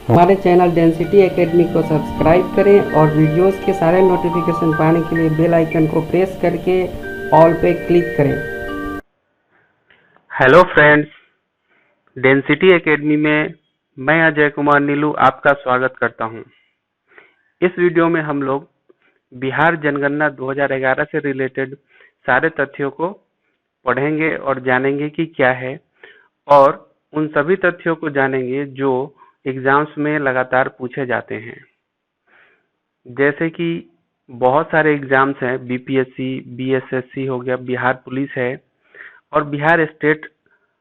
हमारे channel density academy को subscribe करें और वीडियोस के सारे नोटिफिकेशन पाने के लिए बेल आइकन को प्रेस करके ऑल पे क्लिक करें। हेलो फ्रेंड्स, डेंसिटी एकेडमी में मैं अजय कुमार नीलू आपका स्वागत करता हूं। इस वीडियो में हम लोग बिहार जनगणना 2011 से रिलेटेड सारे तथ्यों को पढ़ेंगे और जानेंगे कि क्या है, और उन सभी तथ्यों को जानेंगे जो एग्जाम्स में लगातार पूछे जाते हैं। जैसे कि बहुत सारे एग्जाम्स हैं, बीपीएससी, बीएसएससी हो गया, बिहार पुलिस है, और बिहार स्टेट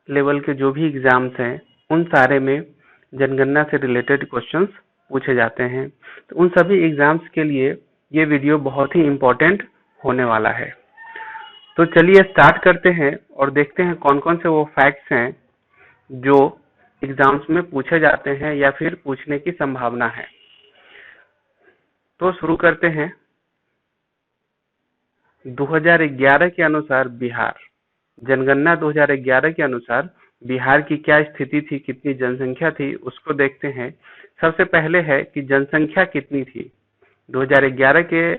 लेवल के जो भी एग्जाम्स हैं उन सारे में जनगणना से रिलेटेड क्वेश्चंस पूछे जाते हैं। तो उन सभी एग्जाम्स के लिए ये वीडियो बहुत ही इम्पोर्टेंट होने वाला है। तो चलिए स्टार्ट करते हैं और देखते हैं कौन कौन से वो फैक्ट्स हैं जो एग्जाम्स में पूछे जाते हैं या फिर पूछने की संभावना है। तो शुरू करते हैं। 2011 के अनुसार बिहार जनगणना 2011 के अनुसार बिहार की क्या स्थिति थी, कितनी जनसंख्या थी, उसको देखते हैं। सबसे पहले है कि जनसंख्या कितनी थी। 2011 के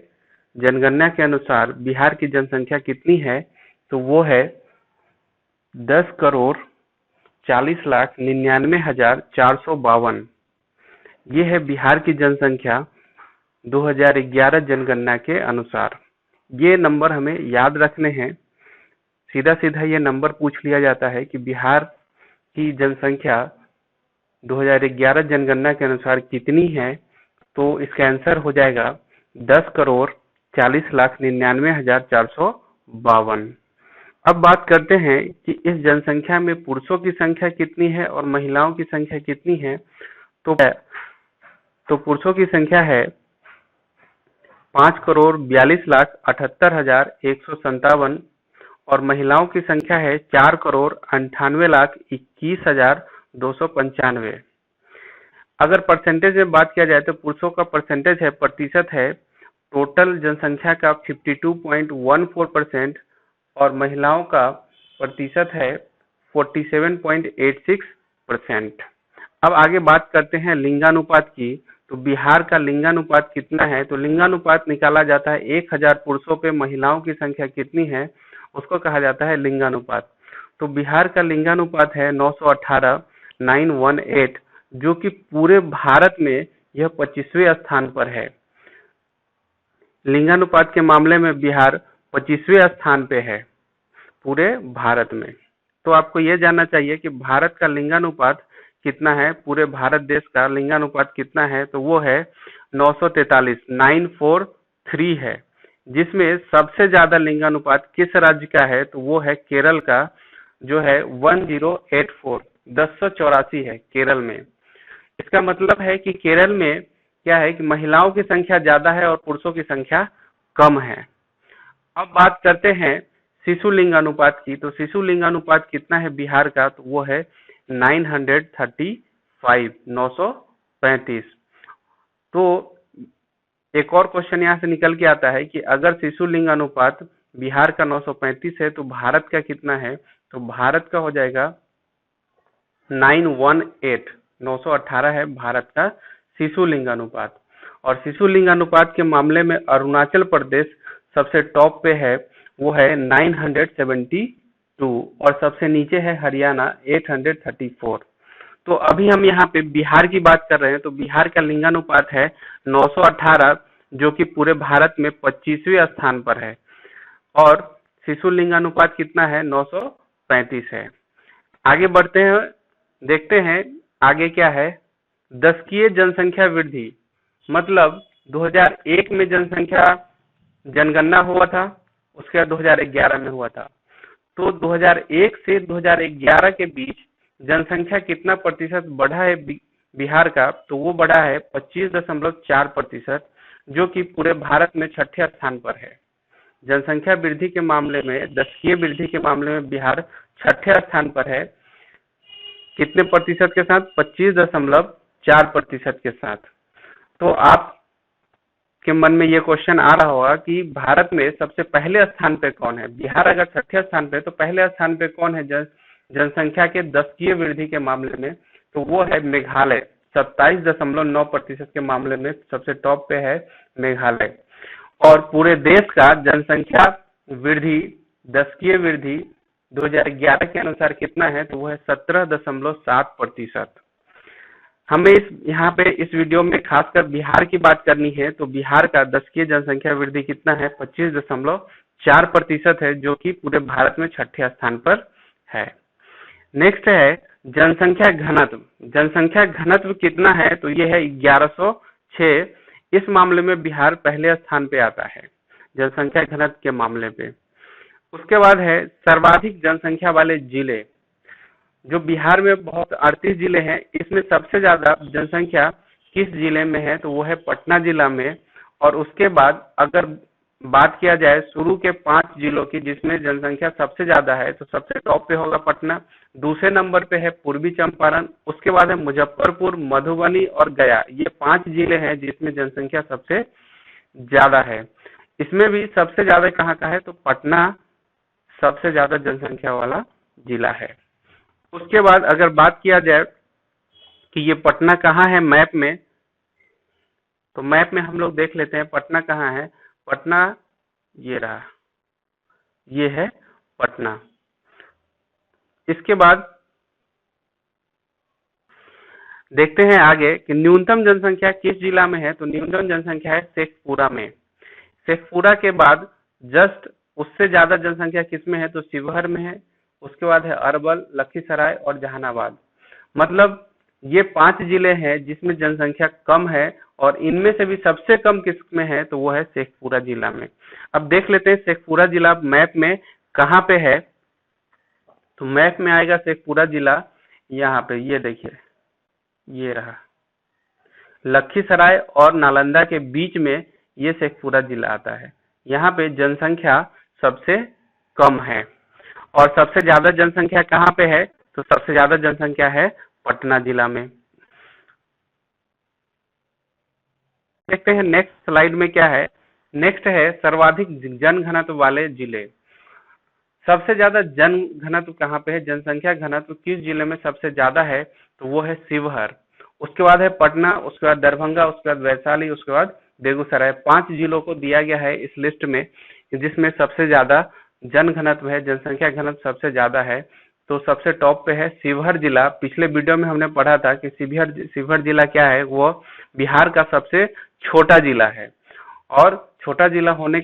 जनगणना के अनुसार बिहार की जनसंख्या कितनी है, तो वो है 10,40,99,452। ये है बिहार की जनसंख्या 2011 जनगणना के अनुसार। ये नंबर हमें याद रखने हैं। सीधा सीधा ये नंबर पूछ लिया जाता है कि बिहार की जनसंख्या 2011 जनगणना के अनुसार कितनी है, तो इसका आंसर हो जाएगा 10,40,99,452। अब बात करते हैं कि इस जनसंख्या में पुरुषों की संख्या कितनी है और महिलाओं की संख्या कितनी है। तो पुरुषों की संख्या है 5,42,78,157 और महिलाओं की संख्या है 4,98,21,295। अगर परसेंटेज में बात किया जाए तो पुरुषों का परसेंटेज है, प्रतिशत है, टोटल जनसंख्या का 52.14% और महिलाओं का प्रतिशत है 47.86%। अब आगे बात करते हैं लिंगानुपात की। तो बिहार का लिंगानुपात कितना है, तो लिंगानुपात निकाला जाता है 1000 पुरुषों पे महिलाओं की संख्या कितनी है, उसको कहा जाता है लिंगानुपात। तो बिहार का लिंगानुपात है 918 जो कि पूरे भारत में यह 25वें स्थान पर है। लिंगानुपात के मामले में बिहार 25वें स्थान पे है पूरे भारत में। तो आपको यह जानना चाहिए कि भारत का लिंगानुपात कितना है, पूरे भारत देश का लिंगानुपात कितना है, तो वो है 943 है, जिसमें सबसे ज्यादा लिंगानुपात किस राज्य का है, तो वो है केरल का, जो है 1084 है केरल में। इसका मतलब है कि केरल में क्या है कि महिलाओं की संख्या ज्यादा है और पुरुषों की संख्या कम है। अब बात करते हैं शिशु लिंगानुपात की। तो शिशु लिंगानुपात कितना है बिहार का, तो वो है 935। तो एक और क्वेश्चन यहाँ से निकल के आता है कि अगर शिशु लिंगानुपात बिहार का 935 है तो भारत का कितना है, तो भारत का हो जाएगा 918 है भारत का शिशु लिंगानुपात। और शिशु लिंगानुपात के मामले में अरुणाचल प्रदेश सबसे टॉप पे है, वो है 972 और सबसे नीचे है हरियाणा 834। तो अभी हम यहाँ पे बिहार की बात कर रहे हैं। तो बिहार का लिंगानुपात है 918 जो कि पूरे भारत में 25वें स्थान पर है, और शिशु लिंगानुपात कितना है, 935 है। आगे बढ़ते हैं, देखते हैं आगे क्या है। दशकीय जनसंख्या वृद्धि, मतलब 2001 में जनगणना हुआ था, उसके बाद 2011 में हुआ था। तो 2001 से 2011 के बीच जनसंख्या कितना प्रतिशत बढ़ा है बिहार का, तो वो बढ़ा है 25.4%, जो कि पूरे भारत में छठे स्थान पर है। जनसंख्या वृद्धि के मामले में, दशकीय वृद्धि के मामले में बिहार छठे स्थान पर है। कितने प्रतिशत के साथ, 25.4% के साथ। तो आप के मन में ये क्वेश्चन आ रहा होगा कि भारत में सबसे पहले स्थान पे कौन है। बिहार अगर छठे स्थान पे, तो पहले स्थान पे कौन है जनसंख्या के दशकीय वृद्धि के मामले में, तो वो है मेघालय। 27.9% के मामले में सबसे टॉप पे है मेघालय। और पूरे देश का जनसंख्या वृद्धि, दशकीय वृद्धि 2011 के अनुसार कितना है, तो वो है 17.7%। हमें यहाँ पे इस वीडियो में खासकर बिहार की बात करनी है, तो बिहार का दशकीय जनसंख्या वृद्धि कितना है, 25.4% है, जो कि पूरे भारत में छठे स्थान पर है। नेक्स्ट है जनसंख्या घनत्व। जनसंख्या घनत्व कितना है, तो ये है 1106। इस मामले में बिहार पहले स्थान पे आता है जनसंख्या घनत्व के मामले पे। उसके बाद है सर्वाधिक जनसंख्या वाले जिले। जो बिहार में बहुत 38 जिले हैं, इसमें सबसे ज्यादा जनसंख्या किस जिले में है, तो वो है पटना जिला में। और उसके बाद अगर बात किया जाए शुरू के 5 जिलों की जिसमें जनसंख्या सबसे ज्यादा है, तो सबसे टॉप पे होगा पटना, दूसरे नंबर पे है पूर्वी चंपारण, उसके बाद है मुजफ्फरपुर, मधुबनी और गया। ये 5 जिले हैं जिसमें जनसंख्या सबसे ज्यादा है। इसमें भी सबसे ज्यादा कहाँ का है, तो पटना सबसे ज्यादा जनसंख्या वाला जिला है। उसके बाद अगर बात किया जाए कि ये पटना कहाँ है मैप में, तो मैप में हम लोग देख लेते हैं पटना कहाँ है। पटना ये रहा, ये है पटना। इसके बाद देखते हैं आगे कि न्यूनतम जनसंख्या किस जिला में है, तो न्यूनतम जनसंख्या है शेखपुरा में। शेखपुरा के बाद जस्ट उससे ज्यादा जनसंख्या किस में है, तो शिवहर में है। उसके बाद है अरवल, लखीसराय और जहानाबाद। मतलब ये 5 जिले हैं जिसमें जनसंख्या कम है, और इनमें से भी सबसे कम किस में है, तो वो है शेखपुरा जिला में। अब देख लेते हैं शेखपुरा जिला मैप में कहाँ पे है। तो मैप में आएगा शेखपुरा जिला यहाँ पे, ये देखिए ये रहा, लखीसराय और नालंदा के बीच में ये शेखपुरा जिला आता है। यहाँ पे जनसंख्या सबसे कम है। और सबसे ज्यादा जनसंख्या कहाँ पे है, तो सबसे ज्यादा जनसंख्या है पटना जिला में। देखते हैं नेक्स्ट स्लाइड में क्या है। नेक्स्ट है सर्वाधिक जन घनत्व वाले जिले। सबसे ज्यादा जन घनत्व कहाँ पे है, जनसंख्या घनत्व किस जिले में सबसे ज्यादा है, तो वो है शिवहर। उसके बाद है पटना, उसके बाद दरभंगा, उसके बाद वैशाली, उसके बाद बेगूसराय। 5 जिलों को दिया गया है इस लिस्ट में जिसमें सबसे ज्यादा जन घनत्व है, जनसंख्या घनत्व सबसे ज्यादा है। तो सबसे टॉप पे है शिवहर जिला। पिछले वीडियो में हमने पढ़ा था कि शिवहर जिला क्या है, वो बिहार का सबसे छोटा जिला है। और छोटा जिला होने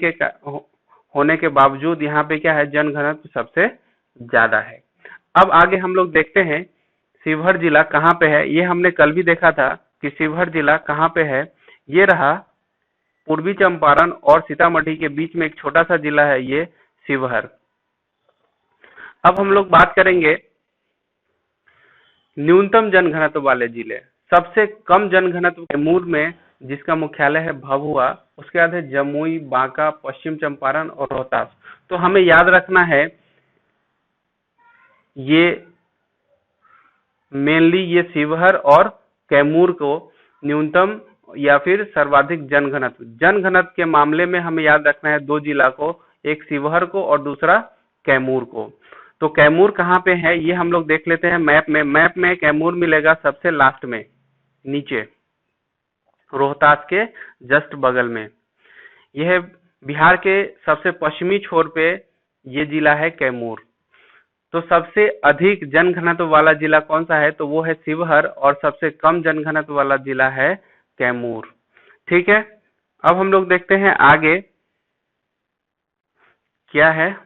के बावजूद यहाँ पे क्या है, जन घनत्व सबसे ज्यादा है। अब आगे हम लोग देखते हैं शिवहर जिला कहाँ पे है। ये हमने कल भी देखा था कि शिवहर जिला कहाँ पे है। ये रहा पूर्वी चंपारण और सीतामढ़ी के बीच में एक छोटा सा जिला है ये शिवहर। अब हम लोग बात करेंगे न्यूनतम जनघनत्व वाले जिले। सबसे कम जनघनत्व कैमूर में, जिसका मुख्यालय है भभुआ। उसके बाद है जमुई, बांका, पश्चिम चंपारण और रोहतास। तो हमें याद रखना है ये मेनली ये शिवहर और कैमूर को न्यूनतम या फिर सर्वाधिक जनघनत्व के मामले में हमें याद रखना है 2 जिला को, एक शिवहर को और दूसरा कैमूर को। तो कैमूर कहाँ पे है ये हम लोग देख लेते हैं मैप में। मैप में कैमूर मिलेगा सबसे लास्ट में नीचे, रोहतास के जस्ट बगल में। यह बिहार के सबसे पश्चिमी छोर पे ये जिला है कैमूर। तो सबसे अधिक जनघनत्व वाला जिला कौन सा है, तो वो है शिवहर, और सबसे कम जनघनत्व वाला जिला है कैमूर। ठीक है, अब हम लोग देखते हैं आगे क्या है।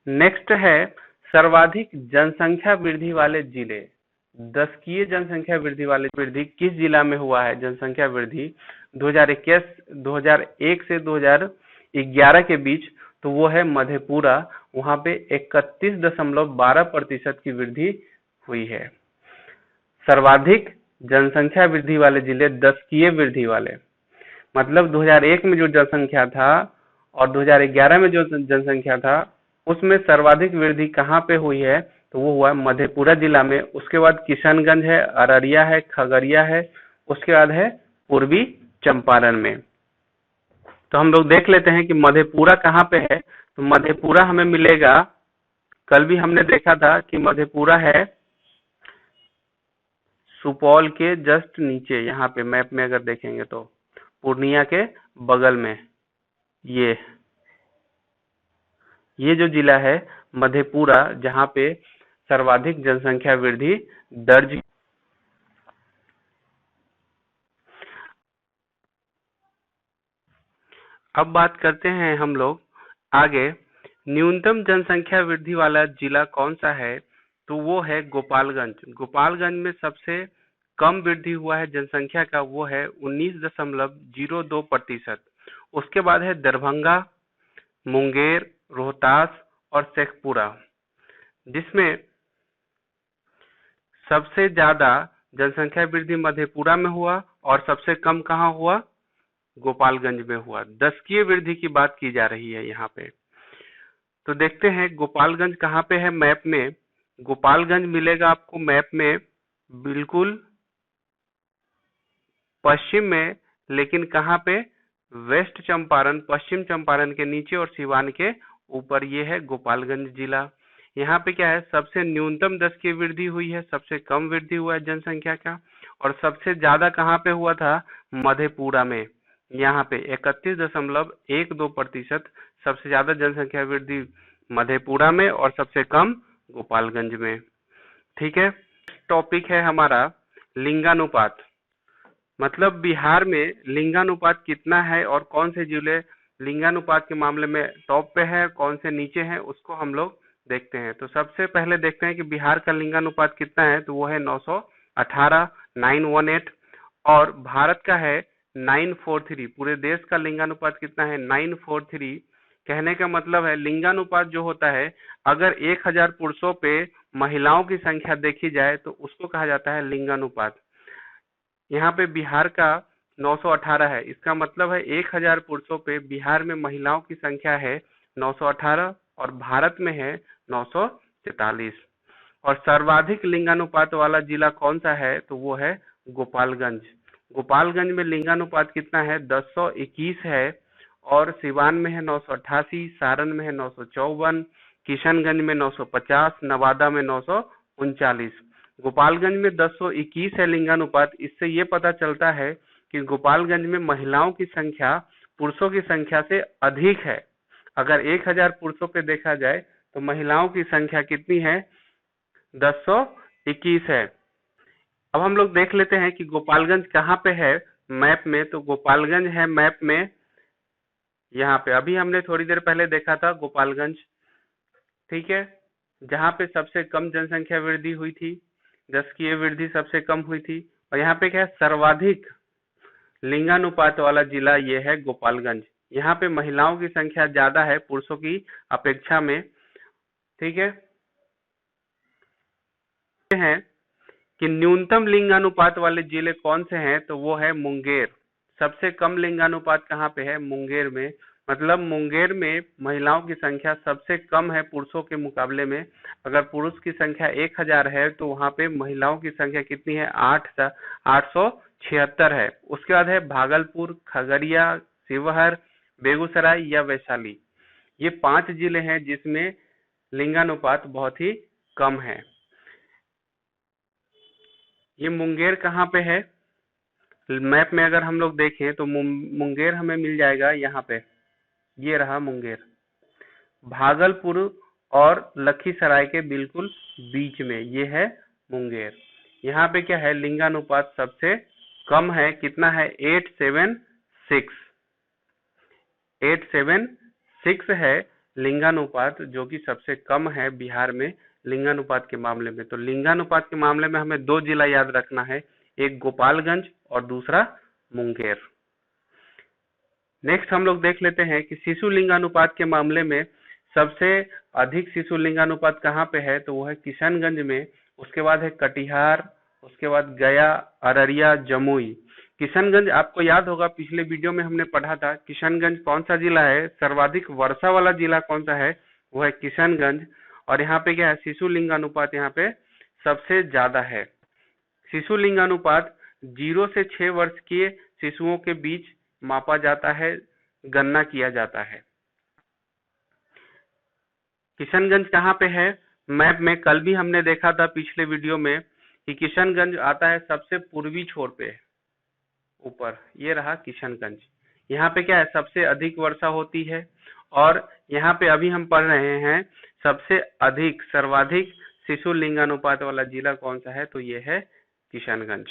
नेक्स्ट है सर्वाधिक जनसंख्या वृद्धि वाले जिले। दशकीय जनसंख्या वृद्धि किस जिला में हुआ है जनसंख्या वृद्धि 2001 से 2011 के बीच, तो वो है मधेपुरा। वहां पे 31.12% की वृद्धि हुई है। सर्वाधिक जनसंख्या वृद्धि वाले जिले दशकीय वृद्धि वाले, मतलब 2001 में जो जनसंख्या था और 2011 में जो जनसंख्या था उसमें सर्वाधिक वृद्धि कहाँ पे हुई है, तो वो हुआ मधेपुरा जिला में। उसके बाद किशनगंज है, अररिया है, खगड़िया है, उसके बाद है पूर्वी चंपारण में। तो हम लोग देख लेते हैं कि मधेपुरा कहाँ पे है। तो मधेपुरा हमें मिलेगा, कल भी हमने देखा था कि मधेपुरा है सुपौल के जस्ट नीचे, यहाँ पे मैप में अगर देखेंगे तो पूर्णिया के बगल में ये जो जिला है मधेपुरा, जहाँ पे सर्वाधिक जनसंख्या वृद्धि दर्ज। अब बात करते हैं हम लोग आगे, न्यूनतम जनसंख्या वृद्धि वाला जिला कौन सा है, तो वो है गोपालगंज। गोपालगंज में सबसे कम वृद्धि हुआ है जनसंख्या का, वो है 19.02%। उसके बाद है दरभंगा, मुंगेर, रोहतास और शेखपुरा, जिसमें सबसे ज्यादा जनसंख्या वृद्धि मधेपुरा में हुआ और सबसे कम कहाँ हुआ, गोपालगंज में हुआ। दशकीय वृद्धि की बात की जा रही है यहाँ पे। तो देखते हैं गोपालगंज कहाँ पे है मैप में। गोपालगंज मिलेगा आपको मैप में बिल्कुल पश्चिम में, लेकिन कहाँ पे, वेस्ट चंपारण, पश्चिम चंपारण के नीचे और सिवान के ऊपर, ये है गोपालगंज जिला। यहाँ पे क्या है, सबसे न्यूनतम 10 की वृद्धि हुई है, सबसे कम वृद्धि हुआ है जनसंख्या का, और सबसे ज्यादा कहाँ पे हुआ था, मधेपुरा में। यहाँ पे 31.12% सबसे ज्यादा जनसंख्या वृद्धि मधेपुरा में और सबसे कम गोपालगंज में। ठीक है, टॉपिक है हमारा लिंगानुपात, मतलब बिहार में लिंगानुपात कितना है और कौन से जिले लिंगानुपात के मामले में टॉप पे है, कौन से नीचे हैं, उसको हम लोग देखते हैं। तो सबसे पहले देखते हैं कि बिहार का लिंगानुपात कितना है, तो वो है 918, 918, और भारत का है 943। पूरे देश का लिंगानुपात कितना है, 943। कहने का मतलब है लिंगानुपात जो होता है, अगर 1000 पुरुषों पे महिलाओं की संख्या देखी जाए तो उसको कहा जाता है लिंगानुपात। यहाँ पे बिहार का 918 है, इसका मतलब है 1000 पुरुषों पे बिहार में महिलाओं की संख्या है 918 और भारत में है 943। और सर्वाधिक लिंगानुपात वाला जिला कौन सा है, तो वो है गोपालगंज। गोपालगंज में लिंगानुपात कितना है, 1021 है, और सिवान में है 988, सारण में है 954, किशनगंज में 950, नवादा में 939। गोपालगंज में 1021 है लिंगानुपात। इससे ये पता चलता है कि गोपालगंज में महिलाओं की संख्या पुरुषों की संख्या से अधिक है। अगर 1000 पुरुषों पे देखा जाए तो महिलाओं की संख्या कितनी है, 1021 है। अब हम लोग देख लेते हैं कि गोपालगंज कहाँ पे है मैप में। तो गोपालगंज है मैप में यहाँ पे, अभी हमने थोड़ी देर पहले देखा था गोपालगंज, ठीक है, जहाँ पे सबसे कम जनसंख्या वृद्धि हुई थी, 10 की वृद्धि सबसे कम हुई थी। और यहाँ पे क्या है, सर्वाधिक लिंगानुपात वाला जिला ये है गोपालगंज। यहाँ पे महिलाओं की संख्या ज्यादा है पुरुषों की अपेक्षा में। ठीक है कि न्यूनतम लिंगानुपात वाले जिले कौन से हैं, तो वो है मुंगेर। सबसे कम लिंगानुपात कहाँ पे है, मुंगेर में। मतलब मुंगेर में महिलाओं की संख्या सबसे कम है पुरुषों के मुकाबले में। अगर पुरुष की संख्या 1000 है तो वहाँ पे महिलाओं की संख्या कितनी है, 876 है। उसके बाद है भागलपुर, खगड़िया, शिवहर, बेगूसराय या वैशाली। ये 5 जिले हैं जिसमें लिंगानुपात बहुत ही कम है। ये मुंगेर कहाँ पे है, मैप में अगर हम लोग देखें तो मुंगेर हमें मिल जाएगा यहाँ पे, ये रहा मुंगेर, भागलपुर और लखीसराय के बिल्कुल बीच में ये है मुंगेर। यहाँ पे क्या है, लिंगानुपात सबसे कम है, कितना है, 876। 876 है लिंगानुपात, जो कि सबसे कम है बिहार में लिंगानुपात के मामले में। तो लिंगानुपात के मामले में हमें 2 जिला याद रखना है, एक गोपालगंज और दूसरा मुंगेर। नेक्स्ट हम लोग देख लेते हैं कि शिशु लिंगानुपात के मामले में सबसे अधिक शिशु लिंगानुपात कहाँ पे है, तो वो है किशनगंज में। उसके बाद है कटिहार, उसके बाद गया, अररिया, जमुई। किशनगंज आपको याद होगा पिछले वीडियो में हमने पढ़ा था, किशनगंज कौन सा जिला है, सर्वाधिक वर्षा वाला जिला कौन सा है, वो है किशनगंज। और यहाँ पे क्या है, शिशु लिंगानुपात यहाँ पे सबसे ज्यादा है। शिशु लिंगानुपात 0 से 6 वर्ष के शिशुओं के बीच मापा जाता है, गणना किया जाता है। किशनगंज कहाँ पे है मैप में, कल भी हमने देखा था पिछले वीडियो में कि किशनगंज आता है सबसे पूर्वी छोर पे ऊपर, ये रहा किशनगंज। यहाँ पे क्या है, सबसे अधिक वर्षा होती है। और यहाँ पे अभी हम पढ़ रहे हैं सबसे अधिक सर्वाधिक शिशु लिंगानुपात वाला जिला कौन सा है, तो ये है किशनगंज।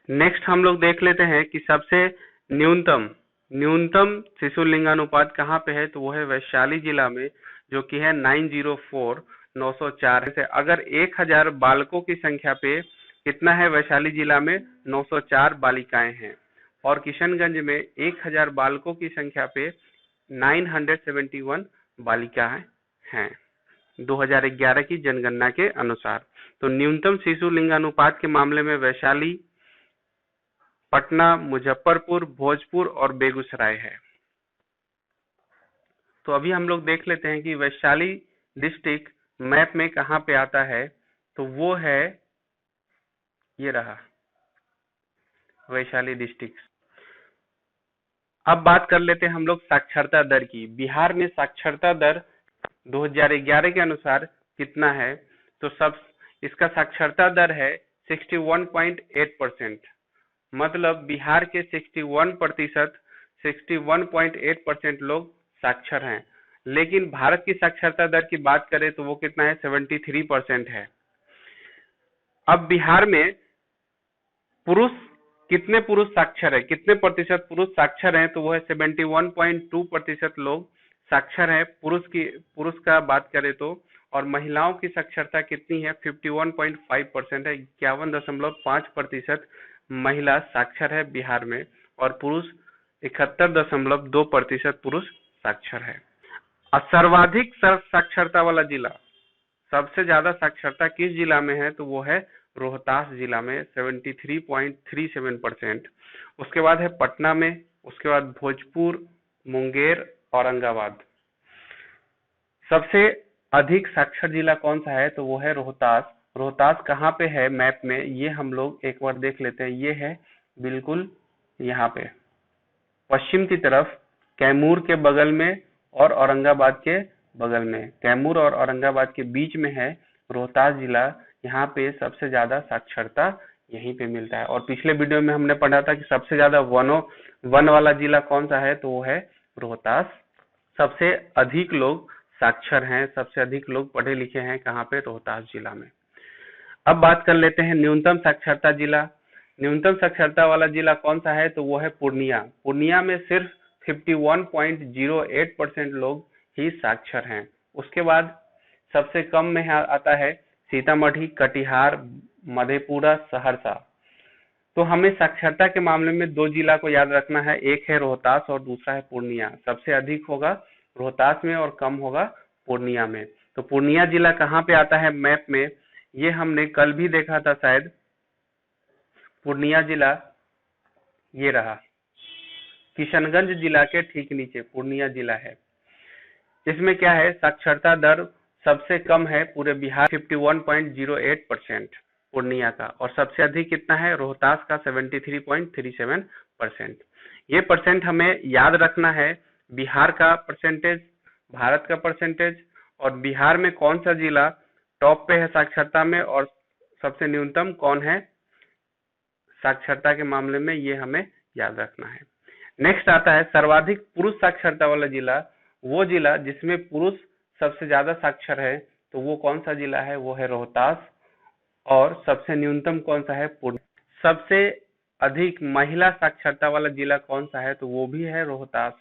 नेक्स्ट हम लोग देख लेते हैं कि सबसे न्यूनतम शिशु लिंगानुपात कहाँ पे है, तो वो है वैशाली जिला में, जो कि है 904 से। अगर 1000 बालकों की संख्या पे कितना है वैशाली जिला में, 904 बालिकाएं हैं। और किशनगंज में 1000 बालकों की संख्या पे 971 बालिकाएं हैं 2011 की जनगणना के अनुसार। तो न्यूनतम शिशु लिंगानुपात के मामले में वैशाली, पटना, मुजफ्फरपुर, भोजपुर और बेगूसराय है। तो अभी हम लोग देख लेते हैं कि वैशाली डिस्ट्रिक्ट मैप में कहाँ पे आता है, तो वो है ये रहा वैशाली डिस्ट्रिक्ट। अब बात कर लेते हैं हम लोग साक्षरता दर की। बिहार में साक्षरता दर 2011 के अनुसार कितना है, तो सब इसका साक्षरता दर है 61.8%। मतलब बिहार के 61.8% लोग साक्षर हैं। लेकिन भारत की साक्षरता दर की बात करें तो वो कितना है, 73% है। अब बिहार में पुरुष कितने पुरुष साक्षर है, कितने प्रतिशत पुरुष साक्षर हैं, तो वो है 71.2% लोग साक्षर हैं पुरुष का बात करें तो। और महिलाओं की साक्षरता कितनी है, 51.5% है। 51.5% महिला साक्षर है बिहार में। और पुरुष 71.2% पुरुष साक्षर है। और सर्वाधिक साक्षरता वाला जिला, सबसे ज्यादा साक्षरता किस जिला में है, तो वो है रोहतास जिला में 73.37%। उसके बाद है पटना में, उसके बाद भोजपुर, मुंगेर, औरंगाबाद। सबसे अधिक साक्षर जिला कौन सा है, तो वो है रोहतास। रोहतास कहाँ पे है मैप में, ये हम लोग एक बार देख लेते हैं। ये है बिल्कुल यहाँ पे पश्चिम की तरफ, कैमूर के बगल में और औरंगाबाद के बगल में, कैमूर और औरंगाबाद के बीच में है रोहतास जिला। यहाँ पे सबसे ज्यादा साक्षरता यहीं पे मिलता है। और पिछले वीडियो में हमने पढ़ा था कि सबसे ज्यादा वन वाला जिला कौन सा है, तो वो है रोहतास। सबसे अधिक लोग साक्षर हैं, सबसे अधिक लोग पढ़े लिखे हैं कहाँ पे, रोहतास जिला में। अब बात कर लेते हैं न्यूनतम साक्षरता जिला। न्यूनतम साक्षरता वाला जिला कौन सा है, तो वो है पूर्णिया। पूर्णिया में सिर्फ 51.08% लोग ही साक्षर हैं। उसके बाद सबसे कम में आता है सीतामढ़ी, कटिहार, मधेपुरा, सहरसा। तो हमें साक्षरता के मामले में दो जिला को याद रखना है, एक है रोहतास और दूसरा है पूर्णिया। सबसे अधिक होगा रोहतास में और कम होगा पूर्णिया में। तो पूर्णिया जिला कहाँ पे आता है मैप में, ये हमने कल भी देखा था शायद। पूर्णिया जिला ये रहा, किशनगंज जिला के ठीक नीचे पूर्णिया जिला है। इसमें क्या है, साक्षरता दर सबसे कम है पूरे बिहार, 51.08% पूर्णिया का। और सबसे अधिक कितना है, रोहतास का 73.37%। ये परसेंट हमें याद रखना है, बिहार का परसेंटेज, भारत का परसेंटेज, और बिहार में कौन सा जिला टॉप पे है साक्षरता में और सबसे न्यूनतम कौन है साक्षरता के मामले में, ये हमें याद रखना है। नेक्स्ट आता है सर्वाधिक पुरुष साक्षरता वाला जिला। वो जिला जिसमें पुरुष सबसे ज्यादा साक्षर है, तो वो कौन सा जिला है, वो है रोहतास। और सबसे न्यूनतम कौन सा है, पूर्णिया। सबसे अधिक महिला साक्षरता वाला जिला कौन सा है, तो वो भी है रोहतास।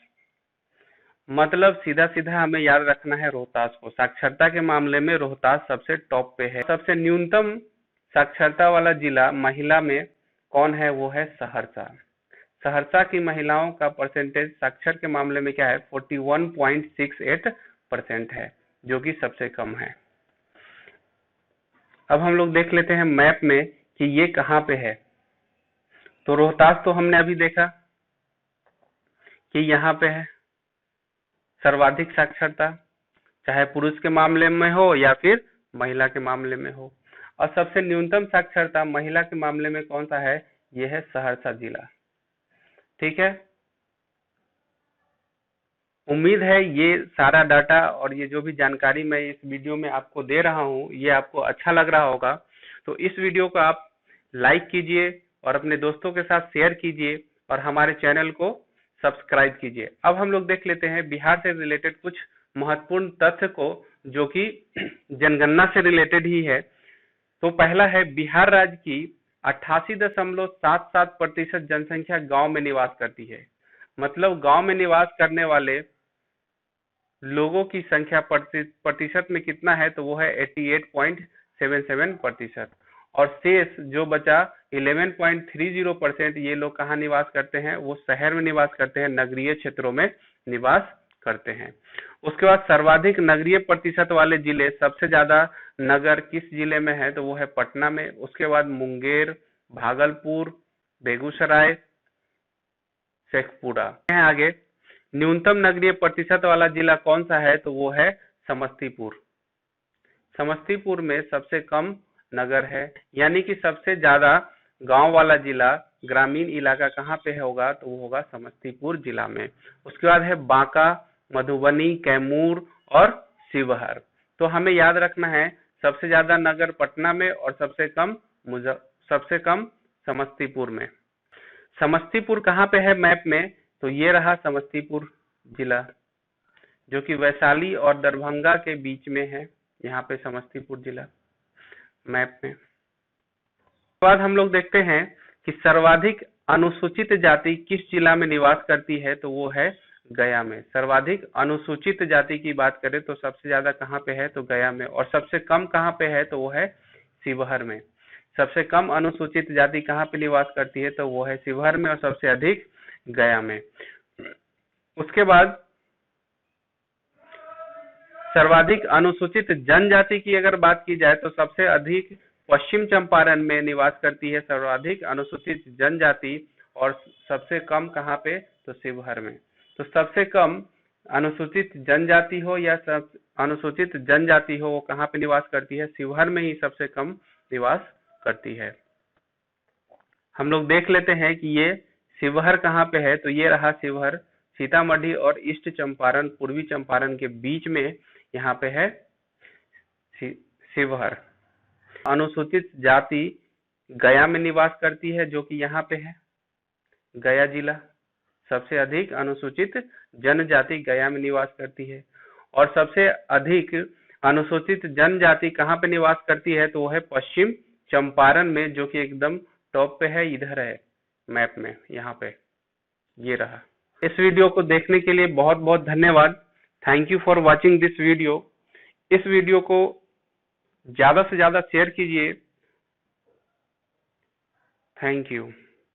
मतलब सीधा सीधा हमें याद रखना है रोहतास को। साक्षरता के मामले में रोहतास सबसे टॉप पे है। सबसे न्यूनतम साक्षरता वाला जिला महिला में कौन है, वो है सहरसा। सहरसा की महिलाओं का परसेंटेज साक्षर के मामले में क्या है, 41.68% है, जो कि सबसे कम है। अब हम लोग देख लेते हैं मैप में कि ये कहाँ पे है। तो रोहतास तो हमने अभी देखा कि यहाँ पे है सर्वाधिक साक्षरता, चाहे पुरुष के मामले में हो या फिर महिला के मामले में हो। और सबसे न्यूनतम साक्षरता महिला के मामले में कौन सा है, यह है सहरसा जिला। ठीक है। उम्मीद है ये सारा डाटा और ये जो भी जानकारी मैं इस वीडियो में आपको दे रहा हूँ ये आपको अच्छा लग रहा होगा। तो इस वीडियो को आप लाइक कीजिए और अपने दोस्तों के साथ शेयर कीजिए और हमारे चैनल को सब्सक्राइब कीजिए। अब हम लोग देख लेते हैं बिहार से रिलेटेड कुछ महत्वपूर्ण तथ्य को, जो कि जनगणना से रिलेटेड ही है। तो पहला है, बिहार राज्य की 88.77% जनसंख्या गांव में निवास करती है। मतलब गांव में निवास करने वाले लोगों की संख्या प्रतिशत में कितना है, तो वो है 88.77%। और शेष जो बचा 11.30% ये लोग कहाँ निवास करते हैं, वो शहर में निवास करते हैं, नगरीय क्षेत्रों में निवास करते हैं। उसके बाद सर्वाधिक नगरीय प्रतिशत वाले जिले, सबसे ज्यादा नगर किस जिले में है, तो वो है पटना में। उसके बाद मुंगेर, भागलपुर, बेगूसराय, शेखपुरा है। आगे न्यूनतम नगरीय प्रतिशत वाला जिला कौन सा है, तो वो है समस्तीपुर। समस्तीपुर में सबसे कम नगर है, यानी कि सबसे ज्यादा गांव वाला जिला, ग्रामीण इलाका कहाँ पे होगा, तो वो होगा समस्तीपुर जिला में। उसके बाद है बांका, मधुबनी, कैमूर और शिवहर। तो हमें याद रखना है, सबसे ज्यादा नगर पटना में और सबसे कम समस्तीपुर में। समस्तीपुर कहाँ पे है मैप में, तो ये रहा समस्तीपुर जिला, जो कि वैशाली और दरभंगा के बीच में है। यहाँ पे समस्तीपुर जिला मैप में। उसके बाद हम लोग देखते हैं कि सर्वाधिक अनुसूचित जाति किस जिला में निवास करती है, तो वो है गया में। सर्वाधिक अनुसूचित जाति की बात करें तो सबसे ज्यादा कहाँ पे है, तो गया में। और सबसे कम कहाँ पे है, तो वो है शिवहर में। सबसे कम अनुसूचित जाति कहाँ पे निवास करती है, तो वो है शिवहर में, और सबसे अधिक गया में। उसके बाद सर्वाधिक अनुसूचित जनजाति की अगर बात की जाए तो सबसे अधिक पश्चिम चंपारण में निवास करती है सर्वाधिक अनुसूचित जनजाति, और सबसे कम कहाँ पे, तो शिवहर में। तो सबसे कम अनुसूचित जनजाति हो या सब अनुसूचित जनजाति हो, वो कहाँ पे निवास करती है, शिवहर में ही सबसे कम निवास करती है। हम लोग देख लेते हैं कि ये शिवहर कहाँ पे है, तो ये रहा शिवहर। सीतामढ़ी और ईस्ट चंपारण, पूर्वी चंपारण के बीच में यहाँ पे है शिवहर। अनुसूचित जाति गया में निवास करती है, जो कि यहाँ पे है गया जिला। सबसे अधिक अनुसूचित जनजाति गया में निवास करती है। और सबसे अधिक अनुसूचित जनजाति कहाँ पे निवास करती है, तो वो है पश्चिम चंपारण में, जो कि एकदम टॉप पे है, इधर है मैप में, यहाँ पे ये रहा। इस वीडियो को देखने के लिए बहुत बहुत धन्यवाद। Thank you for watching this video. इस वीडियो को ज्यादा से ज्यादा शेयर कीजिए। Thank you.